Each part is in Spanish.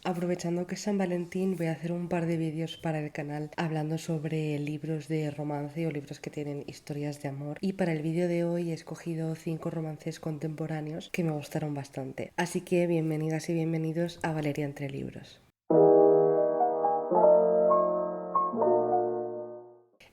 Aprovechando que es San Valentín, voy a hacer un par de vídeos para el canal hablando sobre libros de romance o libros que tienen historias de amor. Y para el vídeo de hoy he escogido 5 romances contemporáneos que me gustaron bastante. Así que bienvenidas y bienvenidos a Valeria entre libros.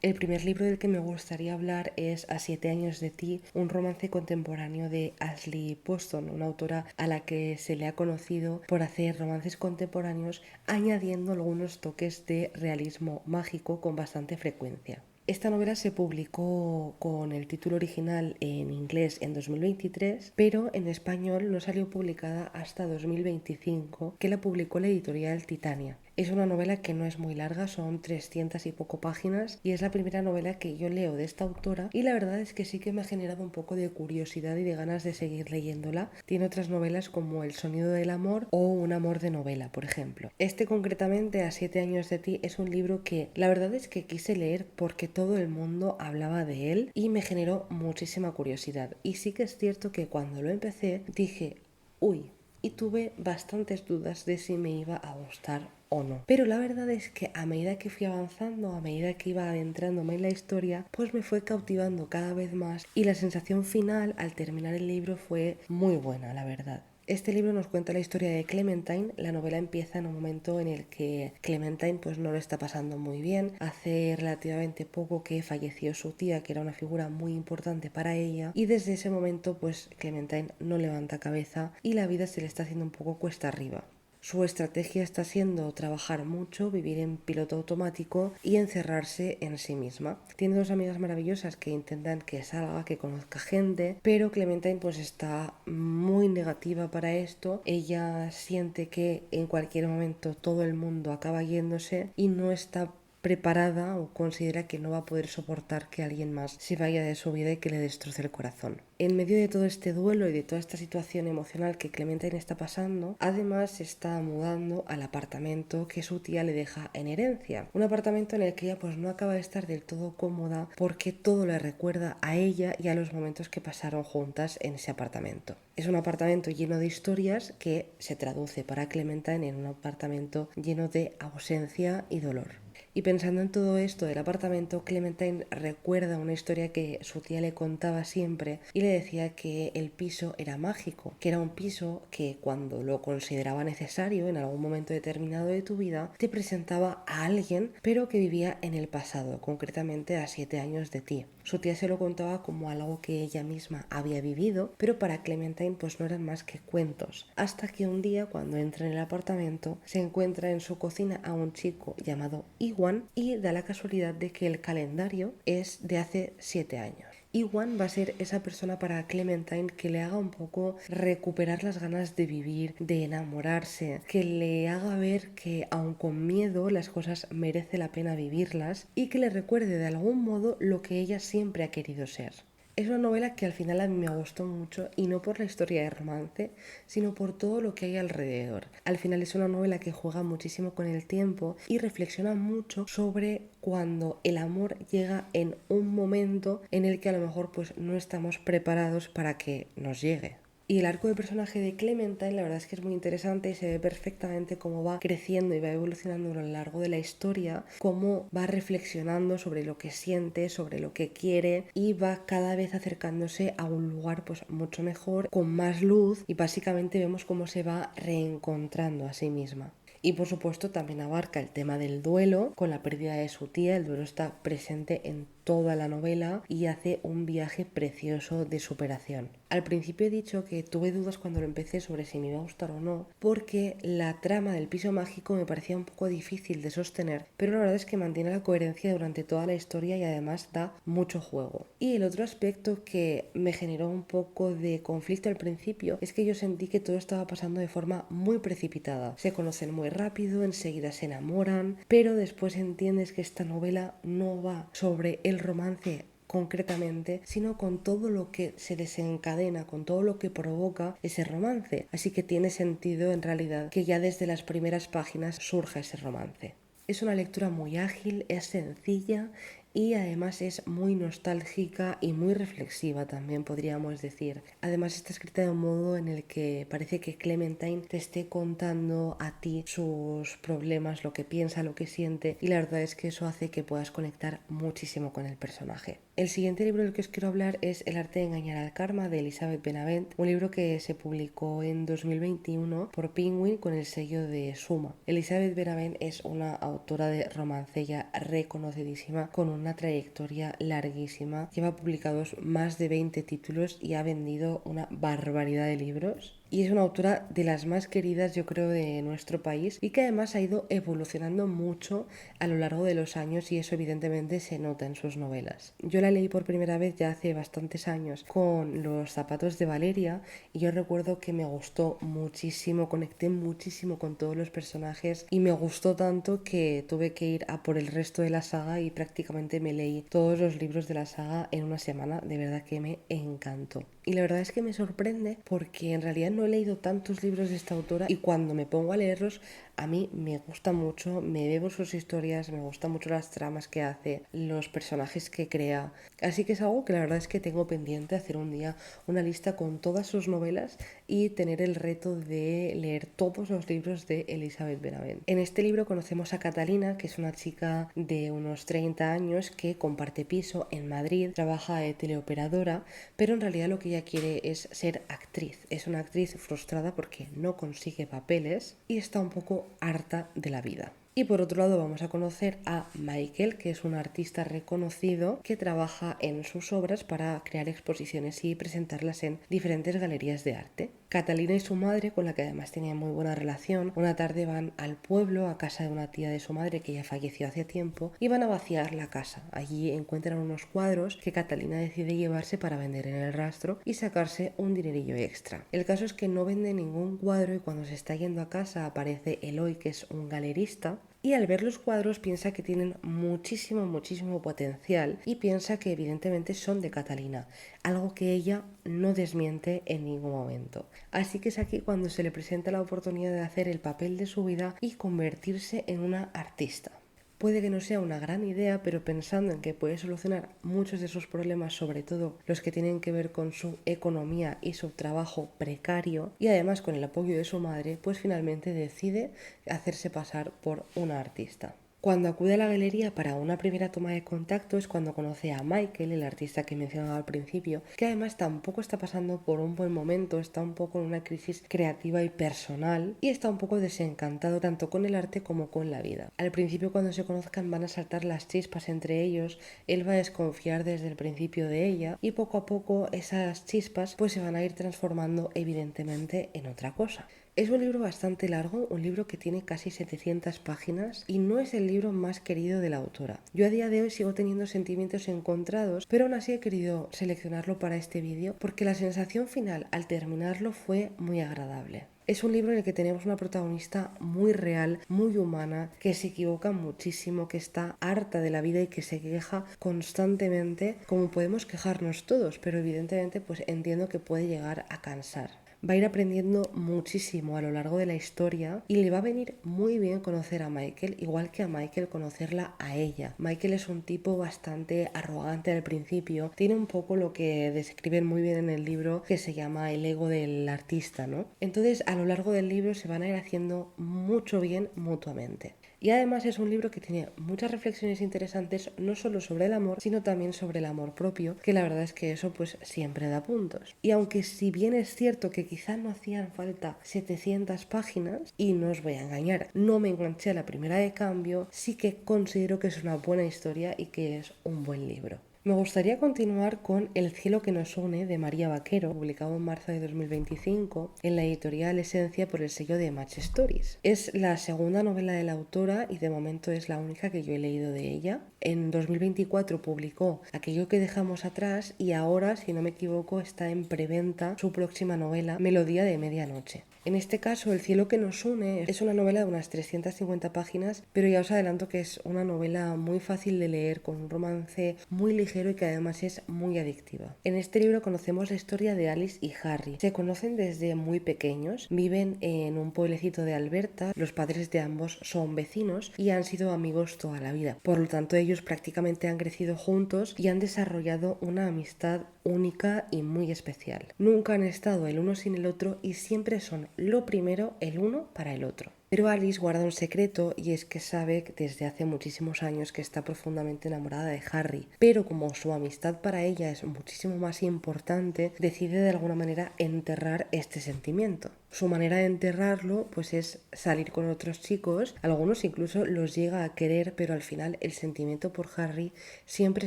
El primer libro del que me gustaría hablar es A 7 años de ti, un romance contemporáneo de Ashley Poston, una autora a la que se le ha conocido por hacer romances contemporáneos añadiendo algunos toques de realismo mágico con bastante frecuencia. Esta novela se publicó con el título original en inglés en 2023, pero en español no salió publicada hasta 2025, que la publicó la editorial Titania. Es una novela que no es muy larga, son 300 y poco páginas, y es la primera novela que yo leo de esta autora, y la verdad es que sí que me ha generado un poco de curiosidad y de ganas de seguir leyéndola. Tiene otras novelas como El sonido del amor o Un amor de novela, por ejemplo. Este concretamente, A 7 años de ti, es un libro que la verdad es que quise leer porque todo el mundo hablaba de él y me generó muchísima curiosidad. Y sí que es cierto que cuando lo empecé dije, uy, y tuve bastantes dudas de si me iba a gustar o no. Pero la verdad es que a medida que fui avanzando, a medida que iba adentrándome en la historia, pues me fue cautivando cada vez más y la sensación final al terminar el libro fue muy buena, la verdad. Este libro nos cuenta la historia de Clementine. La novela empieza en un momento en el que Clementine pues no lo está pasando muy bien. Hace relativamente poco que falleció su tía, que era una figura muy importante para ella, y desde ese momento pues Clementine no levanta cabeza y la vida se le está haciendo un poco cuesta arriba. Su estrategia está siendo trabajar mucho, vivir en piloto automático y encerrarse en sí misma. Tiene dos amigas maravillosas que intentan que salga, que conozca gente, pero Clementine pues está muy negativa para esto. Ella siente que en cualquier momento todo el mundo acaba yéndose y no está preparada o considera que no va a poder soportar que alguien más se vaya de su vida y que le destroce el corazón. En medio de todo este duelo y de toda esta situación emocional que Clementine está pasando, además se está mudando al apartamento que su tía le deja en herencia. Un apartamento en el que ella pues no acaba de estar del todo cómoda porque todo le recuerda a ella y a los momentos que pasaron juntas en ese apartamento. Es un apartamento lleno de historias que se traduce para Clementine en un apartamento lleno de ausencia y dolor. Y pensando en todo esto del apartamento, Clementine recuerda una historia que su tía le contaba siempre y le decía que el piso era mágico, que era un piso que cuando lo consideraba necesario en algún momento determinado de tu vida, te presentaba a alguien, pero que vivía en el pasado, concretamente a 7 años de ti. Su tía se lo contaba como algo que ella misma había vivido, pero para Clementine pues no eran más que cuentos. Hasta que un día, cuando entra en el apartamento, se encuentra en su cocina a un chico llamado Iwan y da la casualidad de que el calendario es de hace 7 años. Iwan va a ser esa persona para Clementine que le haga un poco recuperar las ganas de vivir, de enamorarse, que le haga ver que aun con miedo las cosas merece la pena vivirlas y que le recuerde de algún modo lo que ella siempre ha querido ser. Es una novela que al final a mí me gustó mucho y no por la historia de romance, sino por todo lo que hay alrededor. Al final es una novela que juega muchísimo con el tiempo y reflexiona mucho sobre cuando el amor llega en un momento en el que a lo mejor pues no estamos preparados para que nos llegue. Y el arco de personaje de Clementine la verdad es que es muy interesante y se ve perfectamente cómo va creciendo y va evolucionando a lo largo de la historia, cómo va reflexionando sobre lo que siente, sobre lo que quiere y va cada vez acercándose a un lugar pues mucho mejor, con más luz, y básicamente vemos cómo se va reencontrando a sí misma. Y por supuesto también abarca el tema del duelo con la pérdida de su tía. El duelo está presente en toda la novela y hace un viaje precioso de superación. Al principio he dicho que tuve dudas cuando lo empecé sobre si me iba a gustar o no, porque la trama del piso mágico me parecía un poco difícil de sostener, pero la verdad es que mantiene la coherencia durante toda la historia y además da mucho juego. Y el otro aspecto que me generó un poco de conflicto al principio es que yo sentí que todo estaba pasando de forma muy precipitada. Se conocen muy rápido, enseguida se enamoran, pero después entiendes que esta novela no va sobre el romance concretamente, sino con todo lo que se desencadena, con todo lo que provoca ese romance. Así que tiene sentido en realidad que ya desde las primeras páginas surja ese romance. Es una lectura muy ágil, es sencilla, y además es muy nostálgica y muy reflexiva también, podríamos decir. Además está escrita de un modo en el que parece que Clementine te esté contando a ti sus problemas, lo que piensa, lo que siente, y la verdad es que eso hace que puedas conectar muchísimo con el personaje. El siguiente libro del que os quiero hablar es El arte de engañar al karma, de Elizabeth Benavent, un libro que se publicó en 2021 por Penguin con el sello de Suma. Elizabeth Benavent es una autora de romancilla reconocidísima con una trayectoria larguísima. Lleva publicados más de 20 títulos y ha vendido una barbaridad de libros. Y es una autora de las más queridas, yo creo, de nuestro país, y que además ha ido evolucionando mucho a lo largo de los años, y eso evidentemente se nota en sus novelas. Yo la leí por primera vez ya hace bastantes años con Los zapatos de Valeria, y yo recuerdo que me gustó muchísimo, conecté muchísimo con todos los personajes y me gustó tanto que tuve que ir a por el resto de la saga y prácticamente me leí todos los libros de la saga en una semana. De verdad que me encantó. Y la verdad es que me sorprende porque en realidad no he leído tantos libros de esta autora, y cuando me pongo a leerlos a mí me gusta mucho, me bebo sus historias, me gustan mucho las tramas que hace, los personajes que crea. Así que es algo que la verdad es que tengo pendiente, hacer un día una lista con todas sus novelas y tener el reto de leer todos los libros de Elizabeth Benavent. En este libro conocemos a Catalina, que es una chica de unos 30 años que comparte piso en Madrid, trabaja de teleoperadora, pero en realidad lo que ella quiere es ser actriz. Es una actriz frustrada porque no consigue papeles y está un poco harta de la vida. Y por otro lado vamos a conocer a Michael, que es un artista reconocido que trabaja en sus obras para crear exposiciones y presentarlas en diferentes galerías de arte. Catalina y su madre, con la que además tenía muy buena relación, una tarde van al pueblo a casa de una tía de su madre que ya falleció hace tiempo y van a vaciar la casa. Allí encuentran unos cuadros que Catalina decide llevarse para vender en el rastro y sacarse un dinerillo extra. El caso es que no vende ningún cuadro, y cuando se está yendo a casa aparece Eloy, que es un galerista, y al ver los cuadros piensa que tienen muchísimo potencial y piensa que evidentemente son de Catalina, algo que ella no desmiente en ningún momento. Así que es aquí cuando se le presenta la oportunidad de hacer el papel de su vida y convertirse en una artista. Puede que no sea una gran idea, pero pensando en que puede solucionar muchos de sus problemas, sobre todo los que tienen que ver con su economía y su trabajo precario, y además con el apoyo de su madre, pues finalmente decide hacerse pasar por una artista. Cuando acude a la galería para una primera toma de contacto es cuando conoce a Michael, el artista que mencionaba al principio, que además tampoco está pasando por un buen momento, está un poco en una crisis creativa y personal, y está un poco desencantado tanto con el arte como con la vida. Al principio, cuando se conozcan, van a saltar las chispas entre ellos, él va a desconfiar desde el principio de ella, y poco a poco esas chispas pues se van a ir transformando evidentemente en otra cosa. Es un libro bastante largo, un libro que tiene casi 700 páginas y no es el libro más querido de la autora. Yo a día de hoy sigo teniendo sentimientos encontrados, pero aún así he querido seleccionarlo para este vídeo porque la sensación final al terminarlo fue muy agradable. Es un libro en el que tenemos una protagonista muy real, muy humana, que se equivoca muchísimo, que está harta de la vida y que se queja constantemente, como podemos quejarnos todos, pero evidentemente pues entiendo que puede llegar a cansar. Va a ir aprendiendo muchísimo a lo largo de la historia y le va a venir muy bien conocer a Michael, igual que a Michael conocerla a ella. Michael es un tipo bastante arrogante al principio, tiene un poco lo que describen muy bien en el libro, que se llama el ego del artista, ¿no? Entonces a lo largo del libro se van a ir haciendo mucho bien mutuamente. Y además es un libro que tiene muchas reflexiones interesantes, no solo sobre el amor, sino también sobre el amor propio, que la verdad es que eso pues siempre da puntos. Y aunque si bien es cierto que quizá no hacían falta 700 páginas, y no os voy a engañar, no me enganché a la primera de cambio, sí que considero que es una buena historia y que es un buen libro. Me gustaría continuar con El cielo que nos une, de María Vaquero, publicado en marzo de 2025 en la editorial Esencia por el sello de Match Stories. Es la segunda novela de la autora y de momento es la única que yo he leído de ella. En 2024 publicó Aquello que dejamos atrás y ahora, si no me equivoco, está en preventa su próxima novela, Melodía de medianoche. En este caso, El cielo que nos une es una novela de unas 350 páginas, pero ya os adelanto que es una novela muy fácil de leer, con un romance muy ligero y que además es muy adictiva. En este libro conocemos la historia de Alice y Harry. Se conocen desde muy pequeños, viven en un pueblecito de Alberta, los padres de ambos son vecinos y han sido amigos toda la vida. Por lo tanto, ellos prácticamente han crecido juntos y han desarrollado una amistad única y muy especial. Nunca han estado el uno sin el otro y siempre son lo primero el uno para el otro. Pero Alice guarda un secreto y es que sabe desde hace muchísimos años que está profundamente enamorada de Harry, pero como su amistad para ella es muchísimo más importante, decide de alguna manera enterrar este sentimiento. Su manera de enterrarlo pues es salir con otros chicos, algunos incluso los llega a querer, pero al final el sentimiento por Harry siempre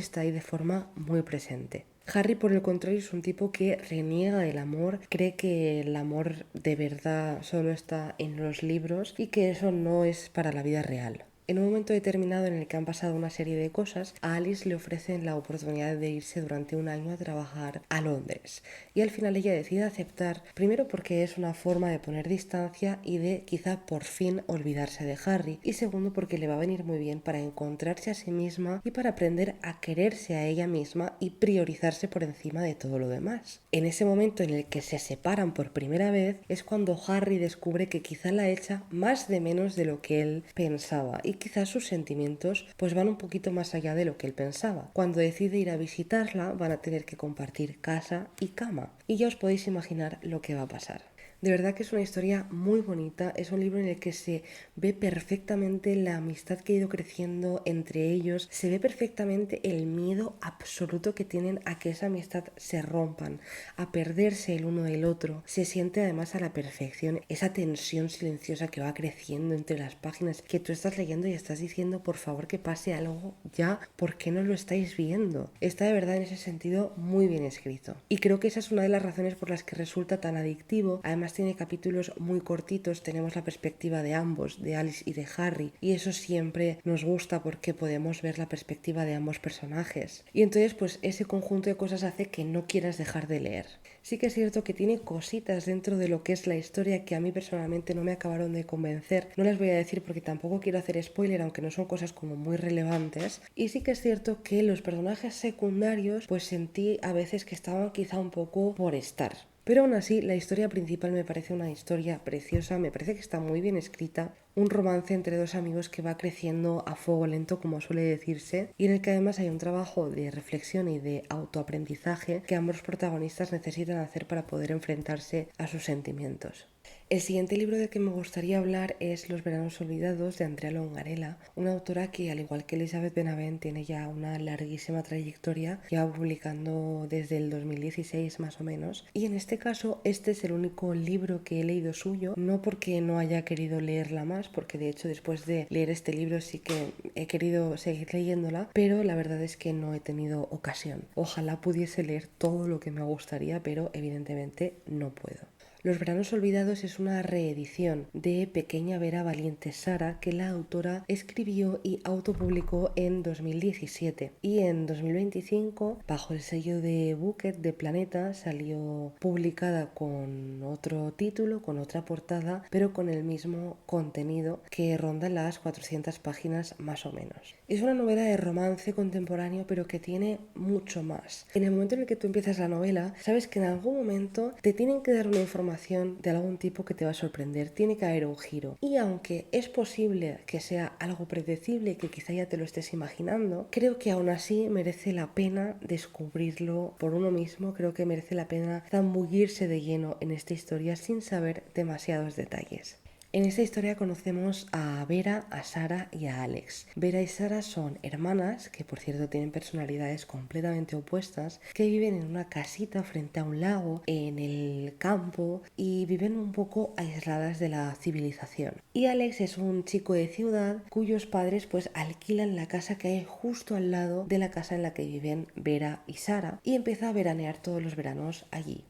está ahí de forma muy presente. Harry, por el contrario, es un tipo que reniega del amor, cree que el amor de verdad solo está en los libros y que eso no es para la vida real. En un momento determinado en el que han pasado una serie de cosas, a Alice le ofrecen la oportunidad de irse durante un año a trabajar a Londres. Y al final ella decide aceptar, primero porque es una forma de poner distancia y de quizá por fin olvidarse de Harry. Y segundo porque le va a venir muy bien para encontrarse a sí misma y para aprender a quererse a ella misma y priorizarse por encima de todo lo demás. En ese momento en el que se separan por primera vez es cuando Harry descubre que quizá la echa más de menos de lo que él pensaba y quizás sus sentimientos pues van un poquito más allá de lo que él pensaba. Cuando decide ir a visitarla van a tener que compartir casa y cama y ya os podéis imaginar lo que va a pasar. De verdad que es una historia muy bonita, es un libro en el que se ve perfectamente la amistad que ha ido creciendo entre ellos, se ve perfectamente el miedo absoluto que tienen a que esa amistad se rompan, a perderse el uno del otro. Se siente además a la perfección esa tensión silenciosa que va creciendo entre las páginas, que tú estás leyendo y estás diciendo por favor que pase algo ya, ¿por qué no lo estáis viendo? Está de verdad en ese sentido muy bien escrito. Y creo que esa es una de las razones por las que resulta tan adictivo. Además tiene capítulos muy cortitos, tenemos la perspectiva de ambos, de Alice y de Harry, y eso siempre nos gusta porque podemos ver la perspectiva de ambos personajes. Y entonces pues ese conjunto de cosas hace que no quieras dejar de leer. Sí que es cierto que tiene cositas dentro de lo que es la historia que a mí personalmente no me acabaron de convencer. No las voy a decir porque tampoco quiero hacer spoiler, aunque no son cosas como muy relevantes. Y sí que es cierto que los personajes secundarios pues sentí a veces que estaban quizá un poco por estar. Pero aún así, la historia principal me parece una historia preciosa, me parece que está muy bien escrita, un romance entre dos amigos que va creciendo a fuego lento, como suele decirse, y en el que además hay un trabajo de reflexión y de autoaprendizaje que ambos protagonistas necesitan hacer para poder enfrentarse a sus sentimientos. El siguiente libro del que me gustaría hablar es Los veranos olvidados de Andrea Longarella, una autora que, al igual que Elizabeth Benavent, tiene ya una larguísima trayectoria, lleva publicando desde el 2016 más o menos, y en este caso este es el único libro que he leído suyo, no porque no haya querido leerla más, porque de hecho después de leer este libro sí que he querido seguir leyéndola, pero la verdad es que no he tenido ocasión. Ojalá pudiese leer todo lo que me gustaría, pero evidentemente no puedo. Los veranos olvidados es una reedición de Pequeña Vera Valiente Sara que la autora escribió y autopublicó en 2017 y en 2025 bajo el sello de Bucket de Planeta salió publicada con otro título, con otra portada, pero con el mismo contenido que ronda las 400 páginas más o menos. Es una novela de romance contemporáneo pero que tiene mucho más. En el momento en el que tú empiezas la novela sabes que en algún momento te tienen que dar una información de algún tipo que te va a sorprender, tiene que haber un giro. Y aunque es posible que sea algo predecible y que quizá ya te lo estés imaginando, creo que aún así merece la pena descubrirlo por uno mismo, creo que merece la pena zambullirse de lleno en esta historia sin saber demasiados detalles. En esta historia conocemos a Vera, a Sara y a Alex. Vera y Sara son hermanas, que por cierto tienen personalidades completamente opuestas, que viven en una casita frente a un lago, en el campo, y viven un poco aisladas de la civilización. Y Alex es un chico de ciudad cuyos padres pues alquilan la casa que hay justo al lado de la casa en la que viven Vera y Sara, y empieza a veranear todos los veranos allí.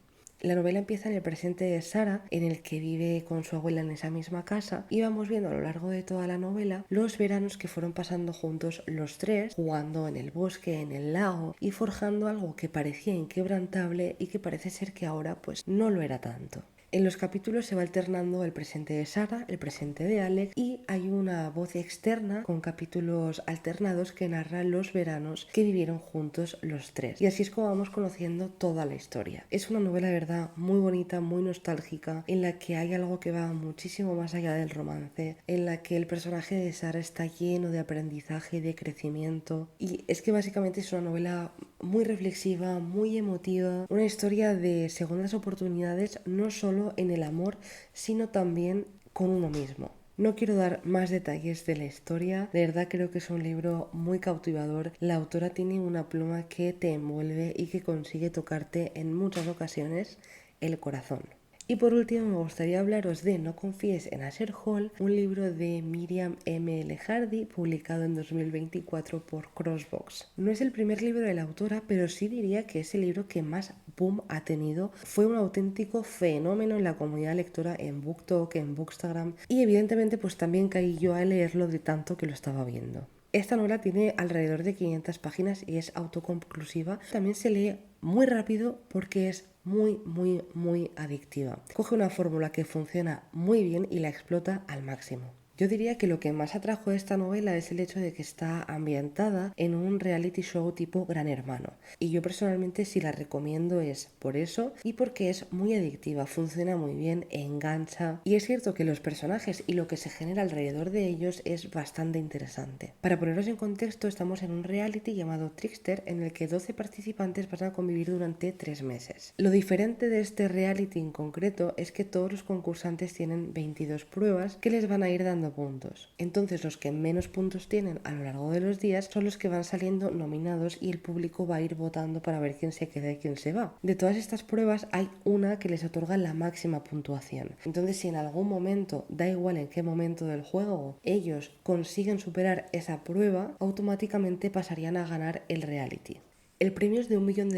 La novela empieza en el presente de Sara, en el que vive con su abuela en esa misma casa, y vamos viendo a lo largo de toda la novela los veranos que fueron pasando juntos los tres, jugando en el bosque, en el lago, y forjando algo que parecía inquebrantable y que parece ser que ahora pues no lo era tanto. En los capítulos se va alternando el presente de Sarah, el presente de Alex y hay una voz externa con capítulos alternados que narran los veranos que vivieron juntos los tres. Y así es como vamos conociendo toda la historia. Es una novela de verdad muy bonita, muy nostálgica, en la que hay algo que va muchísimo más allá del romance, en la que el personaje de Sarah está lleno de aprendizaje, de crecimiento. Y es que básicamente es una novela muy reflexiva, muy emotiva, una historia de segundas oportunidades, no solo en el amor, sino también con uno mismo. No quiero dar más detalles de la historia, de verdad creo que es un libro muy cautivador. La autora tiene una pluma que te envuelve y que consigue tocarte en muchas ocasiones el corazón. Y por último me gustaría hablaros de No confíes en Asher Hall, un libro de Miriam M.L. Hardy publicado en 2024 por Crossbox. No es el primer libro de la autora, pero sí diría que es el libro que más boom ha tenido. Fue un auténtico fenómeno en la comunidad lectora en BookTok, en Bookstagram y evidentemente pues también caí yo a leerlo de tanto que lo estaba viendo. Esta novela tiene alrededor de 500 páginas y es autoconclusiva. También se lee muy rápido porque es muy adictiva. Coge una fórmula que funciona muy bien y la explota al máximo. Yo diría que lo que más atrajo a esta novela es el hecho de que está ambientada en un reality show tipo Gran Hermano. Y yo personalmente sí la recomiendo es por eso y porque es muy adictiva, funciona muy bien, engancha. Y es cierto que los personajes y lo que se genera alrededor de ellos es bastante interesante. Para poneros en contexto, estamos en un reality llamado Trickster en el que 12 participantes van a convivir durante 3 meses. Lo diferente de este reality en concreto es que todos los concursantes tienen 22 pruebas que les van a ir dando puntos. Entonces los que menos puntos tienen a lo largo de los días son los que van saliendo nominados y el público va a ir votando para ver quién se queda y quién se va. De todas estas pruebas hay una que les otorga la máxima puntuación. Entonces si en algún momento, da igual en qué momento del juego, ellos consiguen superar esa prueba, automáticamente pasarían a ganar el reality. El premio es de $1 millón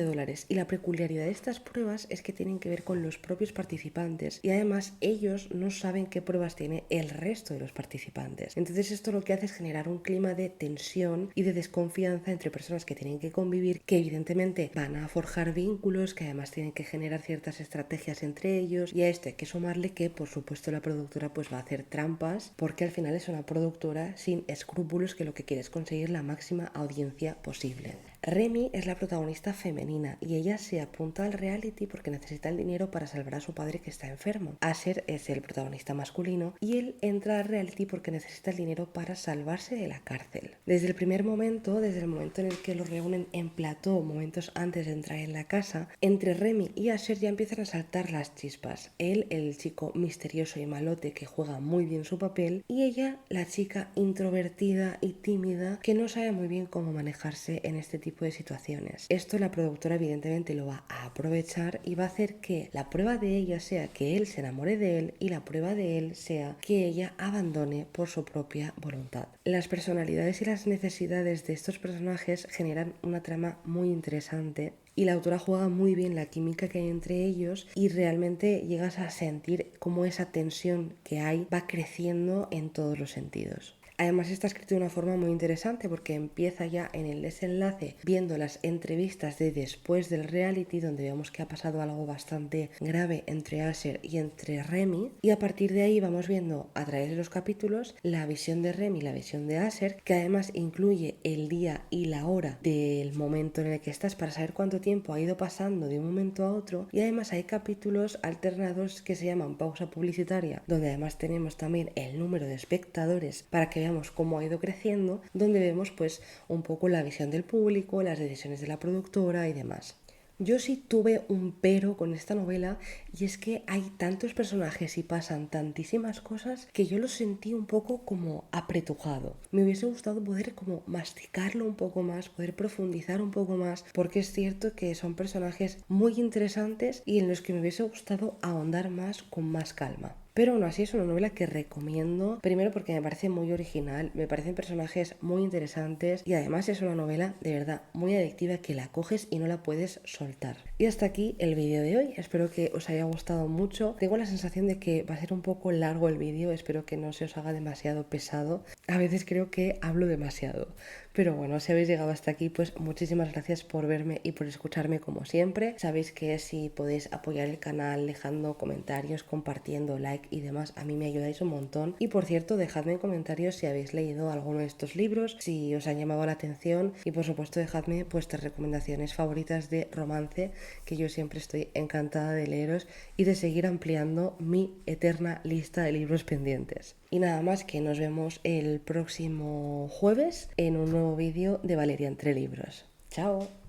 y la peculiaridad de estas pruebas es que tienen que ver con los propios participantes y además ellos no saben qué pruebas tiene el resto de los participantes. Entonces esto lo que hace es generar un clima de tensión y de desconfianza entre personas que tienen que convivir, que evidentemente van a forjar vínculos, que además tienen que generar ciertas estrategias entre ellos y a esto hay que sumarle que por supuesto la productora pues va a hacer trampas porque al final es una productora sin escrúpulos que lo que quiere es conseguir la máxima audiencia posible. Remy es la protagonista femenina y ella se apunta al reality porque necesita el dinero para salvar a su padre que está enfermo. Asher es el protagonista masculino y él entra al reality porque necesita el dinero para salvarse de la cárcel. Desde el primer momento, desde el momento en el que los reúnen en plató, momentos antes de entrar en la casa, entre Remy y Asher ya empiezan a saltar las chispas. Él, el chico misterioso y malote que juega muy bien su papel, y ella, la chica introvertida y tímida que no sabe muy bien cómo manejarse en este tipo de situaciones. Esto la productora evidentemente lo va a aprovechar y va a hacer que la prueba de ella sea que él se enamore de él y la prueba de él sea que ella abandone por su propia voluntad. Las personalidades y las necesidades de estos personajes generan una trama muy interesante y la autora juega muy bien la química que hay entre ellos y realmente llegas a sentir cómo esa tensión que hay va creciendo en todos los sentidos. Además está escrito de una forma muy interesante porque empieza ya en el desenlace viendo las entrevistas de después del reality donde vemos que ha pasado algo bastante grave entre Asher y entre Remy y a partir de ahí vamos viendo a través de los capítulos la visión de Remy y la visión de Asher que además incluye el día y la hora del momento en el que estás para saber cuánto tiempo ha ido pasando de un momento a otro y además hay capítulos alternados que se llaman pausa publicitaria donde además tenemos también el número de espectadores para que veamos cómo ha ido creciendo, donde vemos pues un poco la visión del público, las decisiones de la productora y demás. Yo sí tuve un pero con esta novela y es que hay tantos personajes y pasan tantísimas cosas que yo lo sentí un poco como apretujado. Me hubiese gustado poder como masticarlo un poco más, poder profundizar un poco más, porque es cierto que son personajes muy interesantes y en los que me hubiese gustado ahondar más con más calma. pero aún así es una novela que recomiendo, primero porque me parece muy original, me parecen personajes muy interesantes y además es una novela de verdad muy adictiva que la coges y no la puedes soltar. Y hasta aquí el vídeo de hoy, espero que os haya gustado mucho. Tengo la sensación de que va a ser un poco largo el vídeo, espero que no se os haga demasiado pesado. A veces creo que hablo demasiado. Pero bueno, si habéis llegado hasta aquí, pues muchísimas gracias por verme y por escucharme como siempre. Sabéis que si podéis apoyar el canal dejando comentarios, compartiendo, like y demás, a mí me ayudáis un montón. Y por cierto, dejadme en comentarios si habéis leído alguno de estos libros, si os han llamado la atención y por supuesto dejadme vuestras recomendaciones favoritas de romance, que yo siempre estoy encantada de leeros y de seguir ampliando mi eterna lista de libros pendientes. Y nada más, que nos vemos el próximo jueves en un nuevo vídeo de Valeria entre libros. ¡Chao!